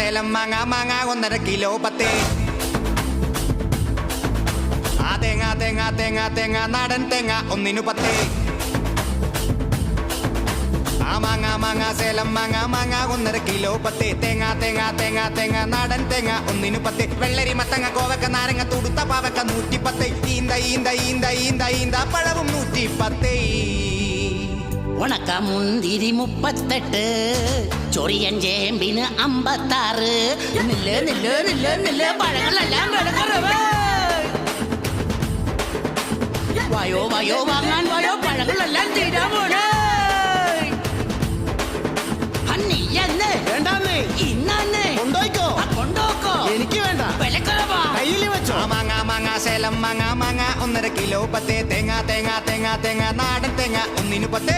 സേലം മാങ്ങ മാങ്ങ 1.5 കിലോ 10. ആ തേങ്ങ തേങ്ങ തേങ്ങ തേങ്ങ നാടൻ തേങ്ങ 1 10. ആ മാങ്ങ മാങ്ങ സേലം മാങ്ങ മാങ്ങ 1.5 കിലോ 10. തേങ്ങ തേങ്ങ തേങ്ങ തേങ്ങ നാടൻ തേങ്ങ 1 10. വെള്ളരി മത്തങ്ങ കോവക്ക നാരങ്ങ തുടുത്ത പാവക്ക 110. ഈന്ത ഈന്ത ഈന്ത ഈന്ത ഈന്ത പഴവും 110. ഉണക്ക മുന്തിരി 38, ചൊറിയൻ ചേമ്പിന് 56. നില്ല് നില്ല് നില്ല് നില്ല് പഴങ്ങളെല്ലാം വിലക്കുറവ്. വയോ വയോ വാങ്ങാൻ വയോ പഴങ്ങളെല്ലാം തീരാൻ പോണേ. അന്നിയെന്ന് വേണ്ടാന്നേ, ഇന്നന്ന് കൊണ്ടോയ്ക്കോ. കൊണ്ടോക്കോ, എനിക്ക് വേണ്ട, വിലക്കുറവാ. കയ്യിൽ വെച്ചോ. മാങ്ങ മാങ്ങ സേലം മാങ്ങ മാങ്ങ 1.5 കിലോ 10. തേങ്ങ തേങ്ങ തേങ്ങ തേങ്ങ നാടൻ തേങ്ങ 1 10.